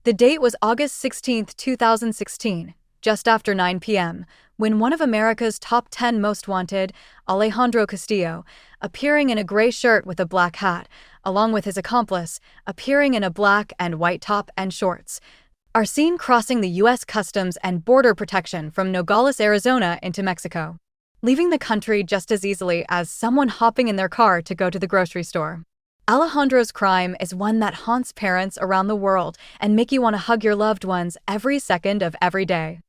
The date was August 16th, 2016, just after 9 p.m., when one of America's top 10 most wanted, Alejandro Castillo, appearing in a gray shirt with a black hat, along with his accomplice, appearing in a black and white top and shorts, are seen crossing the U.S. Customs and Border Protection from Nogales, Arizona into Mexico, leaving the country just as easily as someone hopping in their car to go to the grocery store. Alejandro's crime is one that haunts parents around the world and make you want to hug your loved ones every second of every day.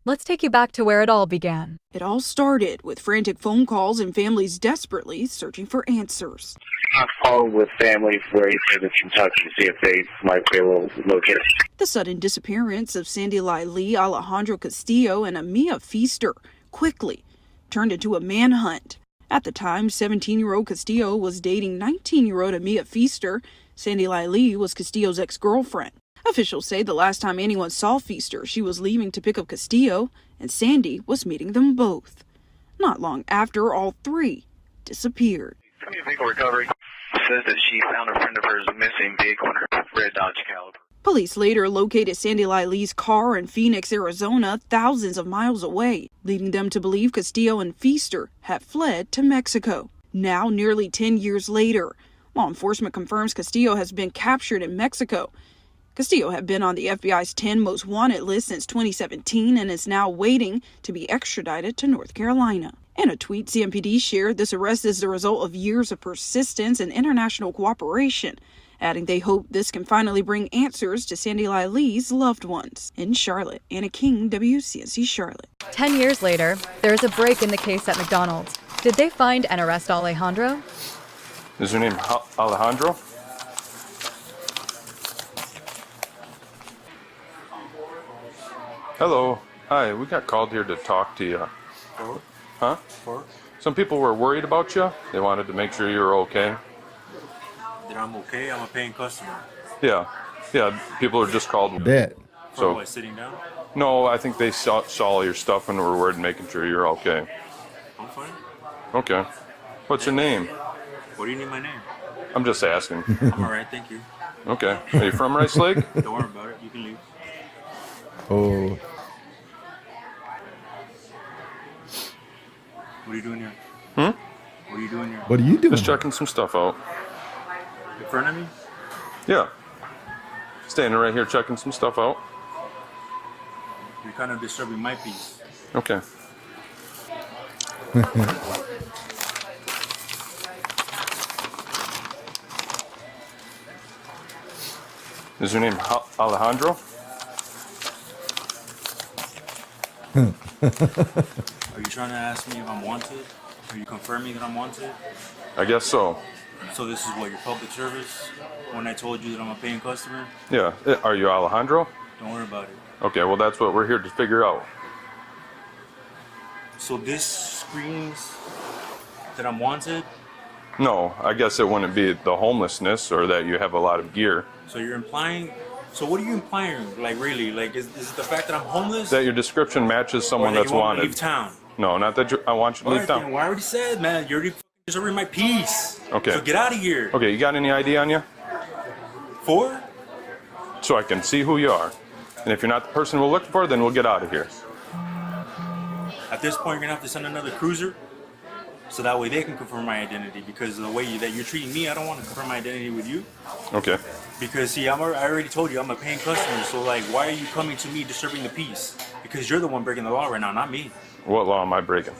Let's take you back to where it all began. It all started with frantic phone calls and families desperately searching for answers. I've called with families where he said in Kentucky to see if they might be able to locate it. The sudden disappearance of Sandy Lai Lee, Alejandro Castillo, and Amia Feaster quickly turned into a manhunt. At the time, 17-year-old Castillo was dating 19-year-old Amia Feaster. Sandy Lai Lee was Castillo's ex-girlfriend. Officials say the last time anyone saw Feaster, she was leaving to pick up Castillo, and Sandy was meeting them both. Not long after, all three disappeared. Vehicle recovery says that she found a friend of hers missing vehicle in her red Dodge Caliber. Police later located Sandy Lai Lee's car in Phoenix, Arizona, thousands of miles away, leading them to believe Castillo and Feaster had fled to Mexico. Now, nearly 10 years later, law enforcement confirms Castillo has been captured in Mexico. Castillo had been on the FBI's 10 most wanted list since 2017 and is now waiting to be extradited to North Carolina. In a tweet, CMPD shared this arrest is the result of years of persistence and international cooperation, adding they hope this can finally bring answers to Sandy Lai Lee's loved ones. In Charlotte, Anna King, WCNC Charlotte. 10 years later, there is a break in the case at McDonald's. Did they find and arrest Alejandro? Is your name Alejandro? Hello. Hi, we got called here to talk to you. Huh? Some people were worried about you. They wanted to make sure you were okay. That I'm okay? I'm a paying customer. Yeah. People are just called. Bet. So, what, sitting down? No, I think they saw all your stuff and were worried making sure you're okay. I'm fine. Okay. What's your name? What do you need my name? I'm just asking. I'm alright, thank you. Okay. Are you from Rice Lake? Don't worry about it. You can leave. Oh. What are you doing here? What are you doing here? What are you doing? Just checking some stuff out. In front of me? Yeah. Standing right here checking some stuff out. You're kind of disturbing my peace. Okay. Is your name Alejandro? Are you trying to ask me if I'm wanted? Are you confirming that I'm wanted? I guess so. So this is what, your public service? When I told you that I'm a paying customer? Yeah. Are you Alejandro? Don't worry about it. Okay, well that's what we're here to figure out. So this screams that I'm wanted? No, I guess it wouldn't be the homelessness or that you have a lot of gear. So you're implying... So what are you implying? Like really? Like is it the fact that I'm homeless? That your description matches someone or that that's you want wanted. Me to leave town? No, not that I want you to leave town. Well, I already said, man, you're already disturbing my peace. Okay. So get out of here. Okay, you got any ID on you? For? So I can see who you are. And if you're not the person we're looking for, then we'll get out of here. At this point, you're gonna have to send another cruiser, so that way they can confirm my identity. Because of the way that you're treating me, I don't want to confirm my identity with you. Okay. Because see, I already told you I'm a paying customer. So like, why are you coming to me disturbing the peace? Because you're the one breaking the law right now, not me. What law am I breaking?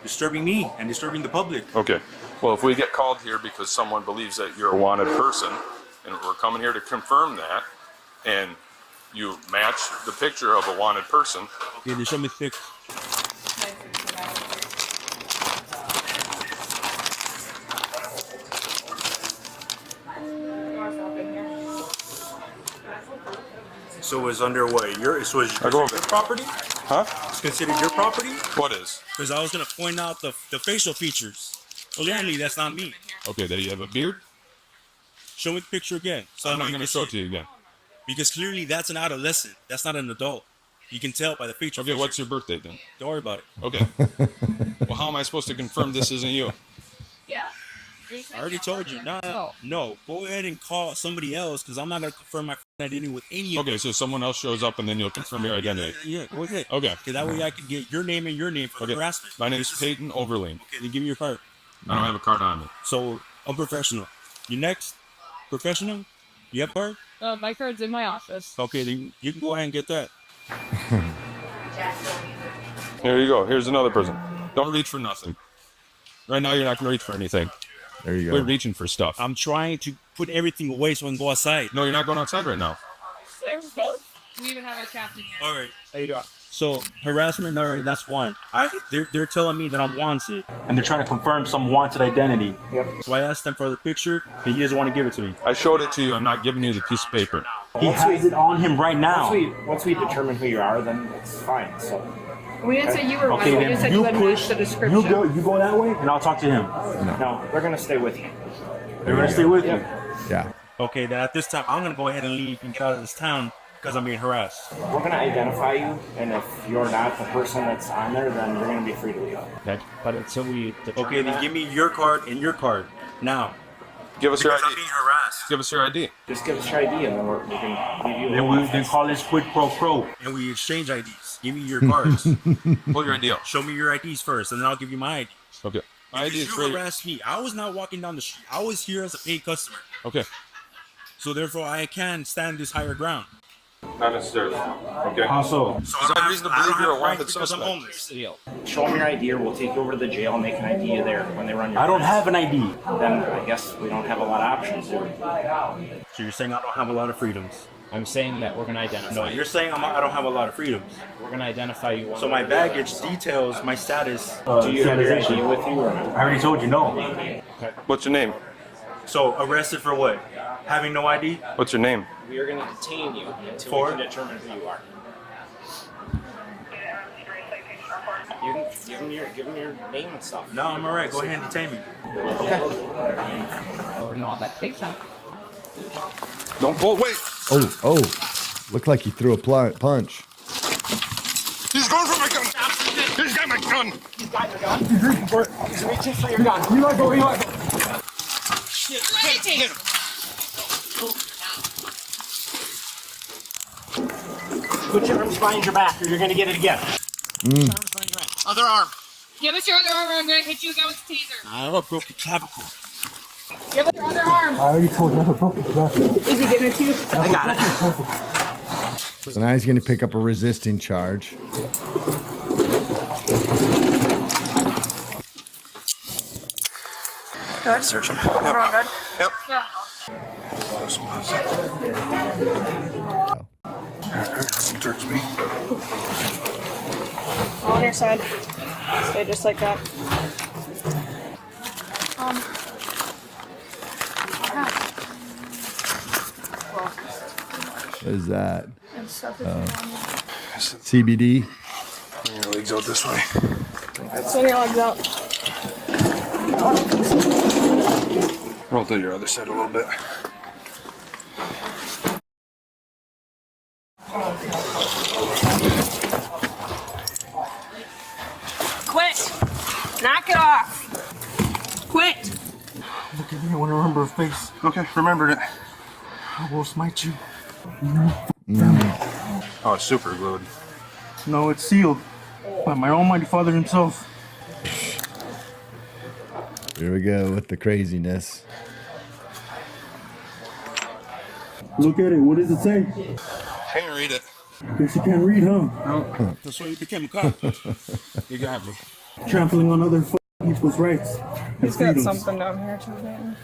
Disturbing me and disturbing the public. Okay. Well, if we get called here because someone believes that you're a wanted person, and we're coming here to confirm that, and you match the picture of a wanted person. Okay, then show me the picture. So it's under what? So it's your property? Huh? It's considered your property? What is? Because I was going to point out the facial features. Well, apparently that's not me. Okay, that you have a beard? Show me the picture again. So I'm not going to show it to you again. Because clearly that's an adolescent. That's not an adult. You can tell by the facial Okay, features. what's your birthday then? Don't worry about it. Okay. Well, how am I supposed to confirm this isn't you? Yeah. I already told you. No. Go ahead and call somebody else because I'm not gonna confirm my identity with any of them. Okay, so someone else shows up and then you'll confirm your identity. Yeah, go ahead. Okay. Okay, that way I can get your name and your name for the harassment. My name is Peyton Overling. Okay, then give me your card. I don't have a card on me. So, unprofessional. You next? Professional? You have a card? My card's in my office. Okay, then you can go ahead and get that. Here you go. Here's another person. Don't reach for nothing. Right now, you're not going to reach for anything. There you go. We're reaching for stuff. I'm trying to put everything away so I can go outside. No, you're not going outside right now. We even have a captain here. All right. There you go. So, harassment, all right, that's one. They're telling me that I'm wanted. And they're trying to confirm some wanted identity. Yep. So I asked them for the picture, and he doesn't want to give it to me. I showed it to you. I'm not giving you the piece of paper. He has it on him right now. Once we determine who you are, then it's fine. So We didn't say you were one. Okay, We then just said you you had push. matched the description. You go that way, and I'll talk to him. no, they're gonna stay with you. They're gonna stay with you. Yeah. Okay, then at this time, I'm gonna go ahead and leave and get out of this town because I'm being harassed. We're gonna identify you, and if you're not the person that's on there, then you're gonna be free to leave. Okay, but until we Okay, then give me your card and your card now. Give us your Because I'm ID. being harassed. Give us your ID. Just give us your ID, and then we can give you. Then we can call this quid pro quo, and we exchange IDs. Give me your cards. Pull your ID out. Show me your IDs first, and then I'll give you my ID. Okay. My ID is You for harassed me. I was not walking down the street. I was here as a paid customer. Okay. So therefore, I can stand this higher ground. Not necessarily. Okay. Also, So I have reason to believe you're a wanted because I'm suspect. homeless. show them your ID, or we'll take you over to the jail and they can ID you there when they run your. I don't test. have an ID. Then I guess we don't have a lot of options here. So you're saying I don't have a lot of freedoms? I'm saying that we're gonna identify. No, you're saying I don't have a lot of freedoms. We're gonna identify you. So my baggage details my status. Do you have your ID with you or not? I already told you no. What's your name? So arrested for what? Having no ID? What's your name? We are gonna detain you until For? we can determine who you are. You can give them your name and stuff. No, I'm alright. Go ahead and detain me. Or not that big time. Don't pull. Wait. Oh. Looked like he threw a punch. He's going for my gun. He's got my gun. He's got your gun. He's reaching for it. He's reaching for your gun. You let go. Shit. Hit him. Put your arms behind your back, or you're gonna get it again. Other arm. Give us your other arm or I'm going to hit you again with the taser. I have a broken clavicle. Give us your other arm. I already told you I have a broken clavicle. Is he giving it to you? I got it. So now he's going to pick up a resisting charge. Good. Search him. Everyone good? Yep. Yeah. Search me. All on your side. Stay just like that. What is that? And stuff CBD? Bring your legs out this way. Swing your legs out. Roll to your other side a little bit. Quit. Knock it off. Quit. Look at me. I want to remember her face. Okay, remembered it. I will smite you. Oh, it's super glued. No, it's sealed by my almighty father himself. Here we go with the craziness. Look at it. What does it say? Can't read it. Guess you can't read, huh? No. That's why you became a cop. You got me. Trampling on other people's rights. He's got something down here too. Man.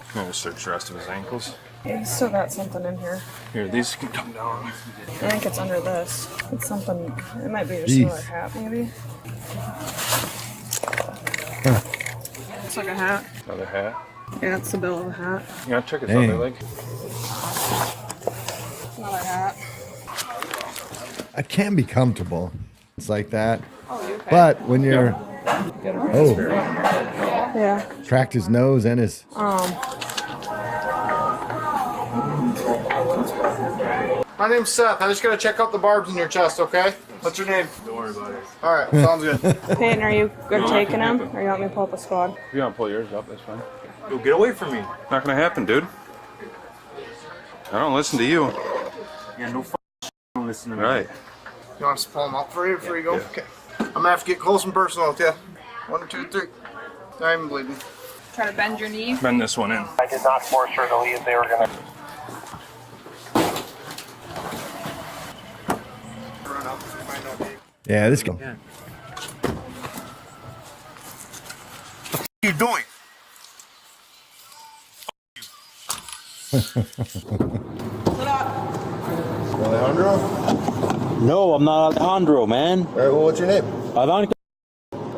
I'm gonna search the rest of his ankles. Yeah, he's still got something in here. Here, these can come down. I think it's under this. It's something. It might be just Jeez. another hat, maybe. It's like a hat. Another hat. Yeah, it's the bill of a hat. Yeah, check his Dang. other leg. Another hat. It can be comfortable. It's like that. Oh, you okay? But when you're... Oh, Yeah. cracked his nose and his... My name's Seth. I just gotta check out the barbs in your chest, okay? What's your name? worry about it. All right, sounds good. Peyton, are you good taking him, or you want me to pull up a squad? If you want to pull yours up, that's fine. Yo, get away from me. Not gonna happen, dude. I don't listen to you. Yeah, no don't listen to me. Right. You want us to pull him up for you before you go? Okay. I'm gonna have to get close and personal with you. 1, 2, 3. I'm bleeding. Try to bend your knee. Bend this one in. I did not force her to leave. They were going to. Run up and find out Dave. Yeah, this guy. What are you doing? Alejandro? No, I'm not Alejandro, man. All right, well, what's your name? Alejandro.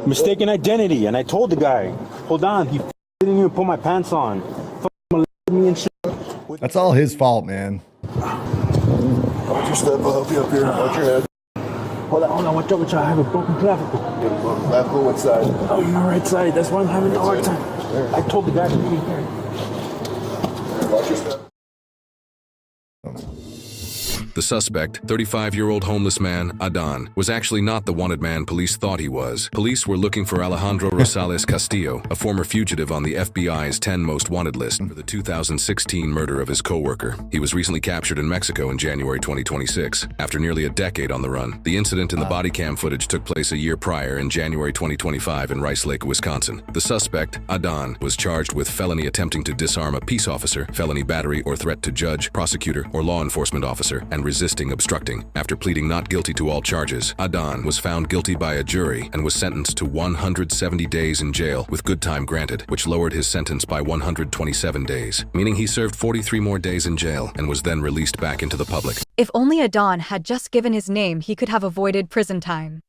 Mistaken identity, and I told the guy, hold on, he didn't even put my pants on. Me and shit. That's all his fault, man. Watch your step. I'll help you up here. Watch your head. Hold on, watch out, I have a broken clavicle. Clavicle, what side? Oh, you're right side, that's why I'm having a hard time. I told the guy to be here. Watch your step. The suspect, 35-year-old homeless man, Adan, was actually not the wanted man police thought he was. Police were looking for Alejandro Rosales Castillo, a former fugitive on the FBI's 10 most wanted list for the 2016 murder of his co-worker. He was recently captured in Mexico in January 2026, after nearly a decade on the run. The incident in the body cam footage took place a year prior in January 2025 in Rice Lake, Wisconsin. The suspect, Adan, was charged with felony attempting to disarm a peace officer, felony battery or threat to judge, prosecutor, or law enforcement officer, and resisting obstructing. After pleading not guilty to all charges, Adan was found guilty by a jury and was sentenced to 170 days in jail with good time granted, which lowered his sentence by 127 days, meaning he served 43 more days in jail and was then released back into the public. If only Adan had just given his name, he could have avoided prison time.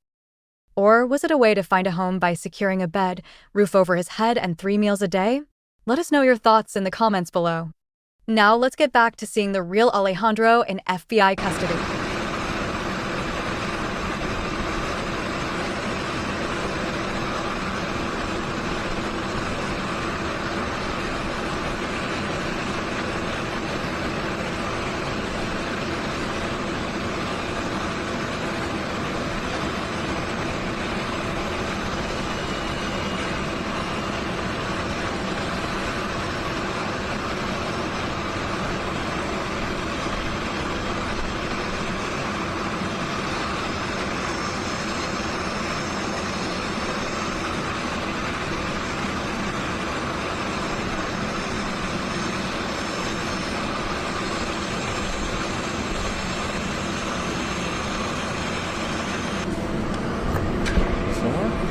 Or was it a way to find a home by securing a bed, roof over his head, and 3 meals a day? Let us know your thoughts in the comments below. Now let's get back to seeing the real Alejandro in FBI custody.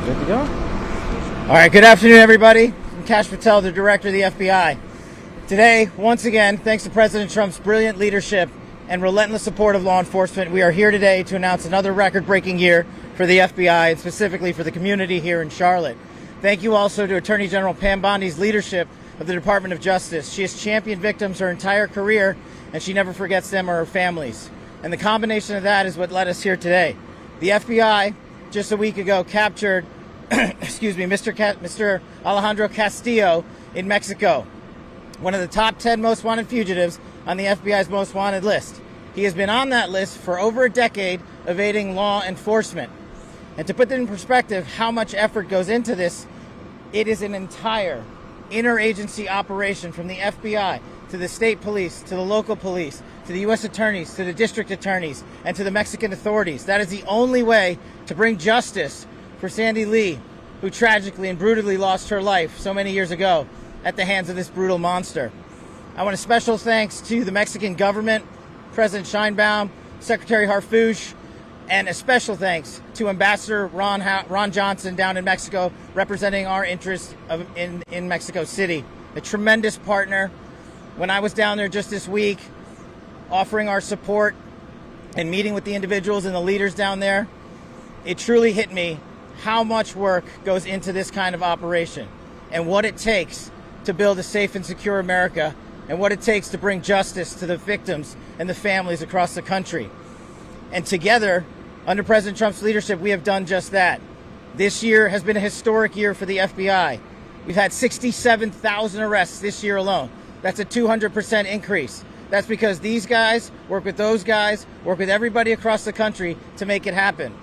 Good to go? All right, good afternoon, everybody. I'm Kash Patel, the director of the FBI. Today, once again, thanks to President Trump's brilliant leadership and relentless support of law enforcement, we are here today to announce another record-breaking year for the FBI and specifically for the community here in Charlotte. Thank you also to Attorney General Pam Bondi's leadership of the Department of Justice. She has championed victims her entire career, and she never forgets them or her families. And the combination of that is what led us here today. The FBI, just a week ago, captured excuse me, Mr. Alejandro Castillo in Mexico, one of the top 10 most wanted fugitives on the FBI's most wanted list. He has been on that list for over a decade, evading law enforcement. And to put that in perspective, how much effort goes into this, it is an entire interagency operation from the FBI to the state police, to the local police, to the U.S. attorneys, to the district attorneys, and to the Mexican authorities. That is the only way to bring justice for Sandy Lee, who tragically and brutally lost her life so many years ago at the hands of this brutal monster. I want a special thanks to the Mexican government, President Sheinbaum, Secretary Harfuch, and a special thanks to Ambassador Ron Johnson down in Mexico, representing our interests in Mexico City. A tremendous partner. When I was down there just this week, offering our support and meeting with the individuals and the leaders down there, it truly hit me how much work goes into this kind of operation and what it takes to build a safe and secure America and what it takes to bring justice to the victims and the families across the country. And together, under President Trump's leadership, we have done just that. This year has been a historic year for the FBI. We've had 67,000 arrests this year alone. That's a 200% increase. That's because these guys work with those guys, work with everybody across the country to make it happen.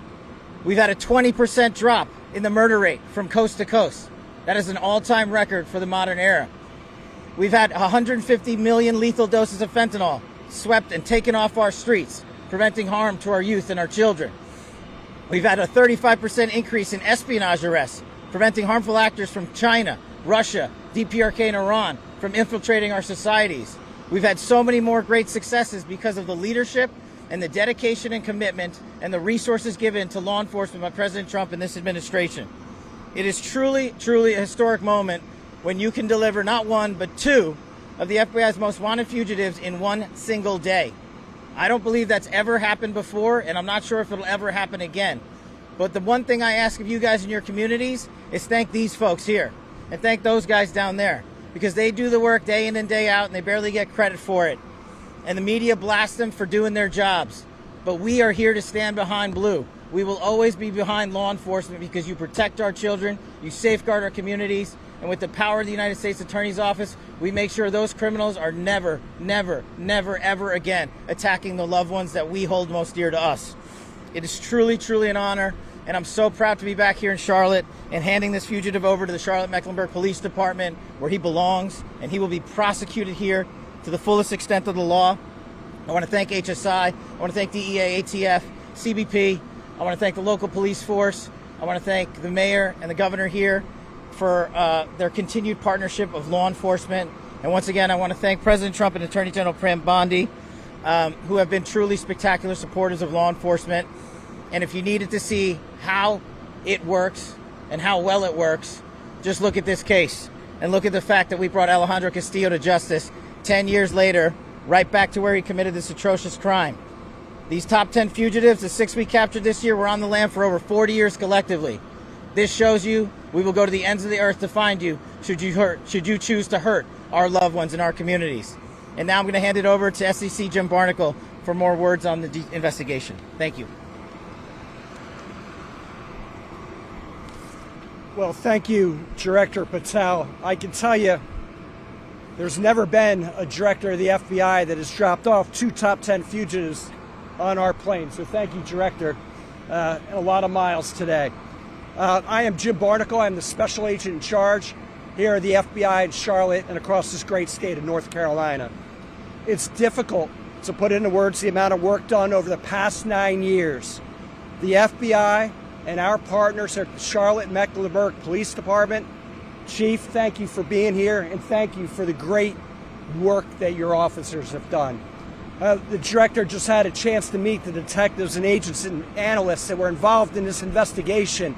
We've had a 20% drop in the murder rate from coast to coast. That is an all-time record for the modern era. We've had 150 million lethal doses of fentanyl swept and taken off our streets, preventing harm to our youth and our children. We've had a 35% increase in espionage arrests, preventing harmful actors from China, Russia, DPRK, and Iran from infiltrating our societies. We've had so many more great successes because of the leadership and the dedication and commitment and the resources given to law enforcement by President Trump and this administration. It is truly, truly a historic moment when you can deliver not one, but two of the FBI's most wanted fugitives in one single day. I don't believe that's ever happened before, and I'm not sure if it'll ever happen again. But the one thing I ask of you guys in your communities is thank these folks here and thank those guys down there, because they do the work day in and day out and they barely get credit for it. And the media blasts them for doing their jobs. But we are here to stand behind Blue. We will always be behind law enforcement because you protect our children, you safeguard our communities, and with the power of the United States Attorney's Office, we make sure those criminals are never, never, never, ever again attacking the loved ones that we hold most dear to us. It is truly, truly an honor, and I'm so proud to be back here in Charlotte and handing this fugitive over to the Charlotte-Mecklenburg Police Department where he belongs, and he will be prosecuted here to the fullest extent of the law. I want to thank HSI, I want to thank DEA, ATF, CBP, I want to thank the local police force, I want to thank the mayor and the governor here for their continued partnership of law enforcement. And once again, I want to thank President Trump and Attorney General Pram Bondi, who have been truly spectacular supporters of law enforcement. And if you needed to see how it works and how well it works, just look at this case and look at the fact that we brought Alejandro Castillo to justice 10 years later, right back to where he committed this atrocious crime. These top 10 fugitives, the 6 we captured this year, were on the lam for over 40 years collectively. This shows you we will go to the ends of the earth to find you should you choose to hurt our loved ones in our communities. And now I'm going to hand it over to SEC Jim Barnacle for more words on the investigation. Thank you. Well, thank you, Director Patel. I can tell you there's never been a director of the FBI that has dropped off 2 top 10 fugitives on our plane. So thank you, Director. A lot of miles today. I am Jim Barnacle. I'm the special agent in charge here at the FBI in Charlotte and across this great state of North Carolina. It's difficult to put into words the amount of work done over the past 9 years. The FBI and our partners at the Charlotte-Mecklenburg Police Department, Chief, thank you for being here and thank you for the great work that your officers have done. The director just had a chance to meet the detectives and agents and analysts that were involved in this investigation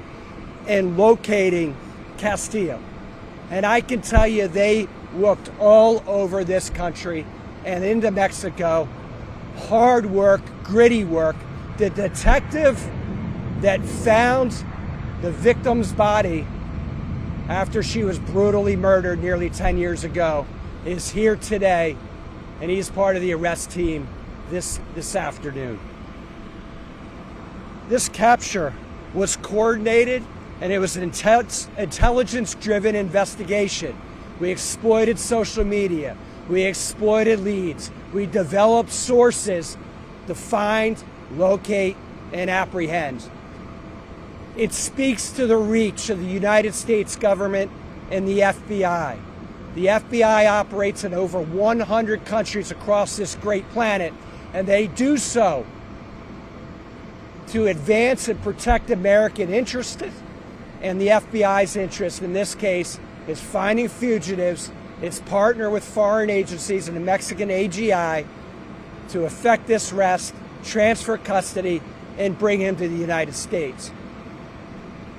and locating Castillo. And I can tell you they looked all over this country and into Mexico. Hard work, gritty work. The detective that found the victim's body after she was brutally murdered nearly 10 years ago is here today, and he's part of the arrest team this afternoon. This capture was coordinated, and it was an intelligence-driven investigation. We exploited social media. We exploited leads. We developed sources to find, locate, and apprehend. It speaks to the reach of the United States government and the FBI. The FBI operates in over 100 countries across this great planet, and they do so to advance and protect American interests, and the FBI's interest in this case is finding fugitives. It's partner with foreign agencies and the Mexican AGI to effect this arrest, transfer custody, and bring him to the United States.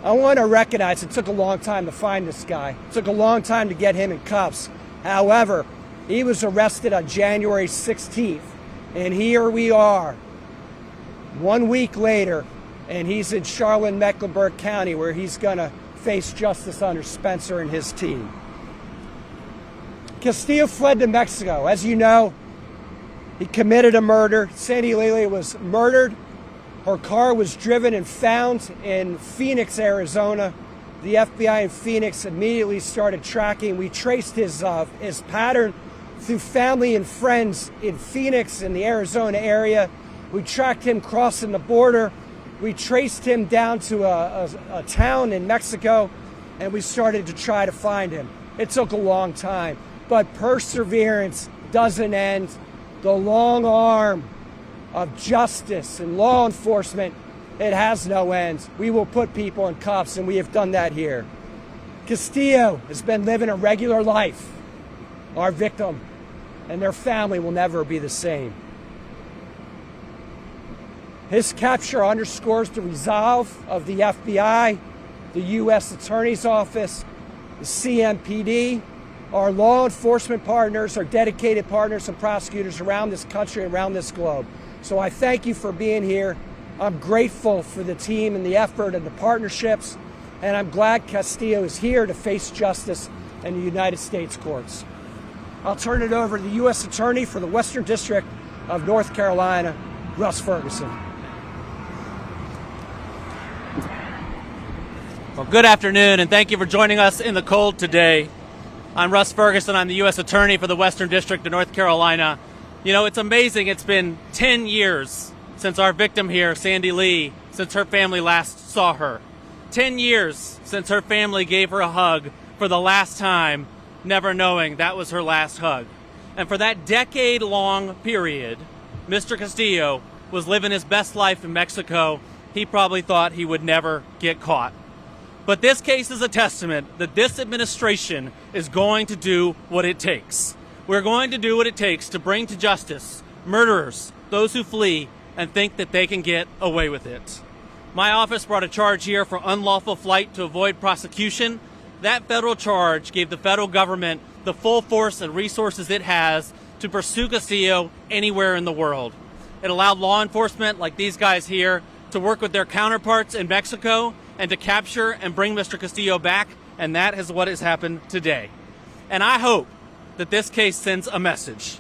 I want to recognize it took a long time to find this guy. It took a long time to get him in cuffs. However, he was arrested on January 16th, and here we are 1 week later, and he's in Charlotte-Mecklenburg County where he's going to face justice under Spencer and his team. Castillo fled to Mexico. As you know, he committed a murder. Sandy Lai Lee was murdered. Her car was driven and found in Phoenix, Arizona. The FBI in Phoenix immediately started tracking. We traced his pattern through family and friends in Phoenix in the Arizona area. We tracked him crossing the border. We traced him down to a town in Mexico, and we started to try to find him. It took a long time, but perseverance doesn't end. The long arm of justice and law enforcement, it has no end. We will put people in cuffs, and we have done that here. Castillo has been living a regular life. Our victim and their family will never be the same. His capture underscores the resolve of the FBI, the U.S. Attorney's Office, the CMPD, our law enforcement partners, our dedicated partners and prosecutors around this country and around this globe. So I thank you for being here. I'm grateful for the team and the effort and the partnerships, and I'm glad Castillo is here to face justice in the United States courts. I'll turn it over to the U.S. Attorney for the Western District of North Carolina, Russ Ferguson. Well, good afternoon, and thank you for joining us in the cold today. I'm Russ Ferguson. I'm the U.S. Attorney for the Western District of North Carolina. You know, it's amazing. It's been 10 years since our victim here, Sandy Lee, since her family last saw her. 10 years since her family gave her a hug for the last time, never knowing that was her last hug. And for that decade-long period, Mr. Castillo was living his best life in Mexico. He probably thought he would never get caught. But this case is a testament that this administration is going to do what it takes. We're going to do what it takes to bring to justice murderers, those who flee and think that they can get away with it. My office brought a charge here for unlawful flight to avoid prosecution. That federal charge gave the federal government the full force and resources it has to pursue Castillo anywhere in the world. It allowed law enforcement, like these guys here, to work with their counterparts in Mexico and to capture and bring Mr. Castillo back, and that is what has happened today. And I hope that this case sends a message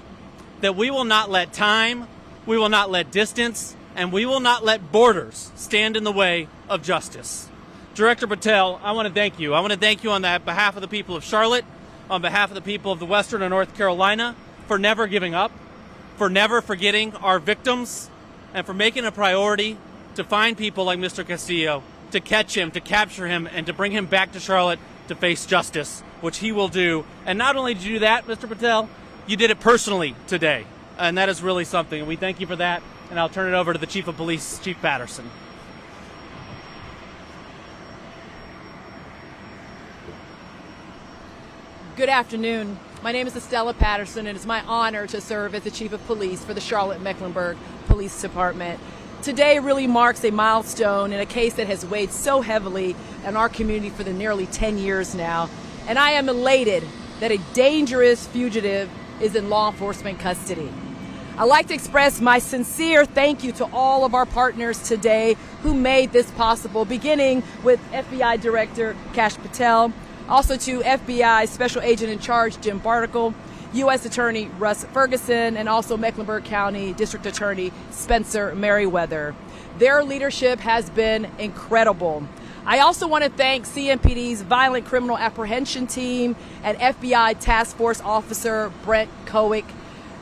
that we will not let time, we will not let distance, and we will not let borders stand in the way of justice. Director Patel, I want to thank you. I want to thank you on behalf of the people of Charlotte, on behalf of the people of the Western and North Carolina, for never giving up, for never forgetting our victims, and for making a priority to find people like Mr. Castillo, to catch him, to capture him, and to bring him back to Charlotte to face justice, which he will do. And not only did you do that, Mr. Patel, you did it personally today. And that is really something. And we thank you for that. And I'll turn it over to the Chief of Police, Chief Patterson. Good afternoon. My name is Estella Patterson, and it's my honor to serve as the Chief of Police for the Charlotte-Mecklenburg Police Department. Today really marks a milestone in a case that has weighed so heavily in our community for the nearly 10 years now. And I am elated that a dangerous fugitive is in law enforcement custody. I'd like to express my sincere thank you to all of our partners today who made this possible, beginning with FBI Director Kash Patel, also to FBI Special Agent in Charge Jim Barticle, U.S. Attorney Russ Ferguson, and also Mecklenburg County District Attorney Spencer Merriweather. Their leadership has been incredible. I also want to thank CMPD's Violent Criminal Apprehension Team and FBI Task Force Officer Brent Kowick.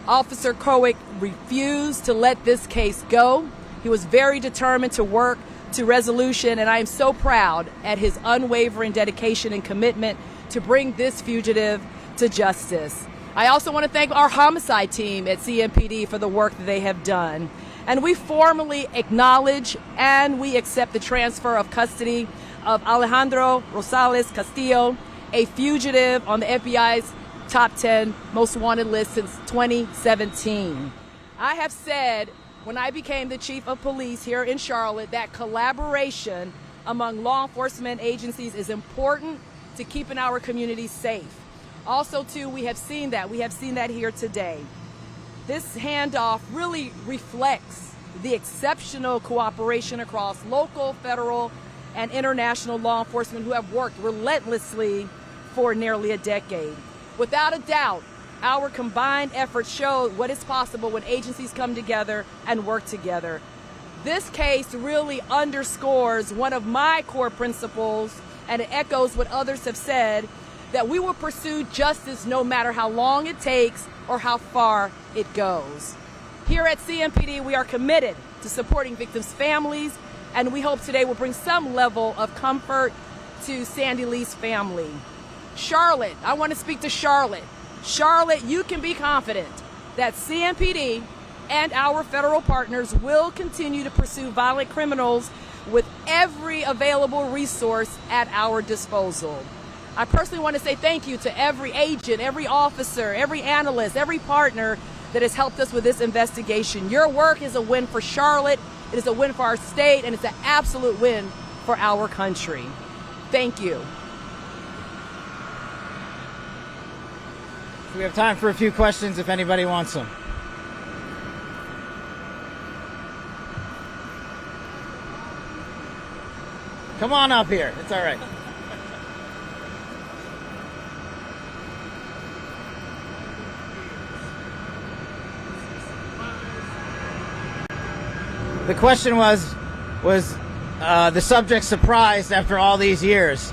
Officer Kowick refused to let this case go. He was very determined to work to resolution, and I am so proud at his unwavering dedication and commitment to bring this fugitive to justice. I also want to thank our homicide team at CMPD for the work that they have done. And we formally acknowledge and we accept the transfer of custody of Alejandro Rosales Castillo, a fugitive on the FBI's top 10 most wanted list since 2017. I have said when I became the Chief of Police here in Charlotte that collaboration among law enforcement agencies is important to keeping our communities safe. Also, too, we have seen that. We have seen that here today. This handoff really reflects the exceptional cooperation across local, federal, and international law enforcement who have worked relentlessly for nearly a decade. Without a doubt, our combined efforts show what is possible when agencies come together and work together. This case really underscores one of my core principles, and it echoes what others have said, that we will pursue justice no matter how long it takes or how far it goes. Here at CMPD, we are committed to supporting victims' families and we hope today will bring some level of comfort to Sandy Lee's family. Charlotte, I want to speak to Charlotte. Charlotte, you can be confident that CMPD and our federal partners will continue to pursue violent criminals with every available resource at our disposal. I personally want to say thank you to every agent, every officer, every analyst, every partner that has helped us with this investigation. Your work is a win for Charlotte, it is a win for our state, and it's an absolute win for our country. Thank you. We have time for a few questions if anybody wants them. Come on up here. It's all right. The question was the subject surprised after all these years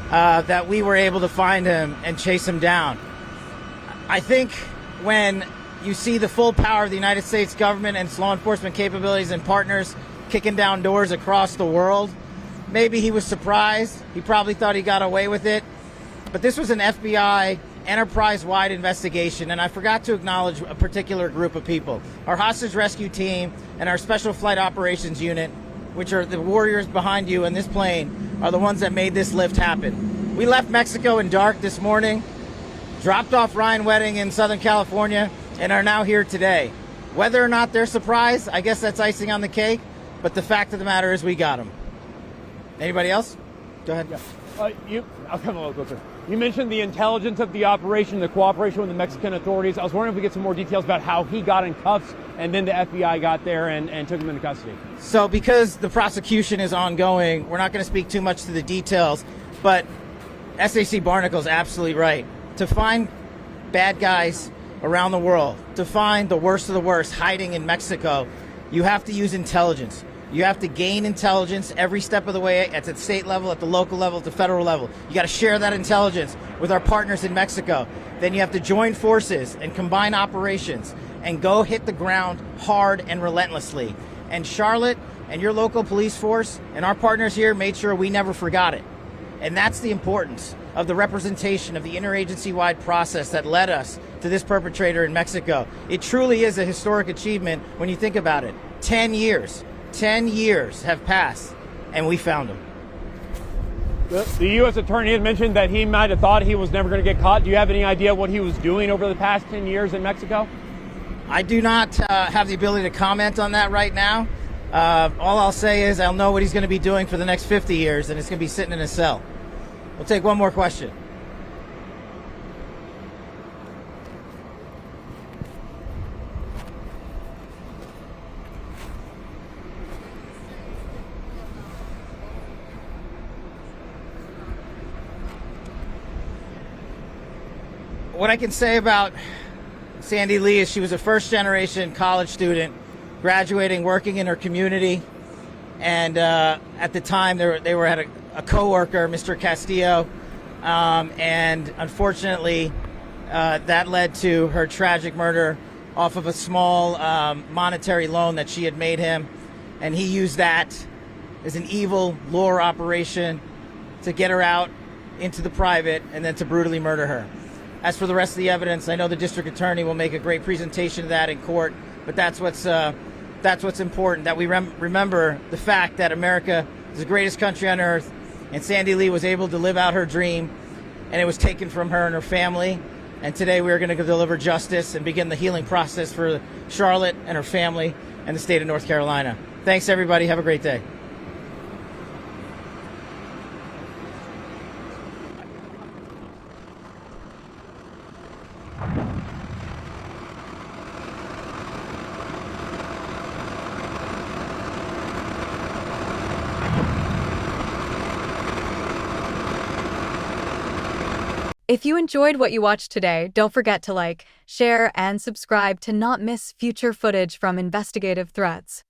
that we were able to find him and chase him down? I think when you see the full power of the United States government and its law enforcement capabilities and partners kicking down doors across the world, maybe he was surprised. He probably thought he got away with it. But this was an FBI enterprise-wide investigation, and I forgot to acknowledge a particular group of people. Our hostage rescue team and our special flight operations unit, which are the warriors behind you in this plane, are the ones that made this lift happen. We left Mexico in dark this morning, dropped off Ryan Wedding in Southern California, and are now here today. Whether or not they're surprised, I guess that's icing on the cake, but the fact of the matter is we got them. Anybody else? Go ahead. Yeah. I'll come a little closer. You mentioned the intelligence of the operation, the cooperation with the Mexican authorities. I was wondering if we get some more details about how he got in cuffs and then the FBI got there and took him into custody. So because the prosecution is ongoing, we're not going to speak too much to the details, but SAC Barnacle's absolutely right. To find bad guys around the world, to find the worst of the worst hiding in Mexico, you have to use intelligence. You have to gain intelligence every step of the way at the state level, at the local level, at the federal level. You got to share that intelligence with our partners in Mexico. Then you have to join forces and combine operations and go hit the ground hard and relentlessly. And Charlotte and your local police force and our partners here made sure we never forgot it. And that's the importance of the representation of the interagency-wide process that led us to this perpetrator in Mexico. It truly is a historic achievement when you think about it. 10 years. 10 years have passed, and we found him. The U.S. attorney had mentioned that he might have thought he was never going to get caught. Do you have any idea what he was doing over the past 10 years in Mexico? I do not have the ability to comment on that right now. All I'll say is I'll know what he's going to be doing for the next 50 years, and it's going to be sitting in a cell. We'll take one more question. What I can say about Sandy Lee is she was a first-generation college student, graduating, working in her community, and at the time they were at a coworker, Mr. Castillo, and unfortunately that led to her tragic murder off of a small monetary loan that she had made him, and he used that as an evil lure operation to get her out into the private and then to brutally murder her. As for the rest of the evidence, I know the district attorney will make a great presentation of that in court, but that's what's important, that we remember the fact that America is the greatest country on earth, and Sandy Lee was able to live out her dream, and it was taken from her and her family, and today we are going to deliver justice and begin the healing process for Charlotte and her family and the state of North Carolina. Thanks, everybody. Have a great day. If you enjoyed what you watched today, don't forget to like, share, and subscribe to not miss future footage from investigative threats.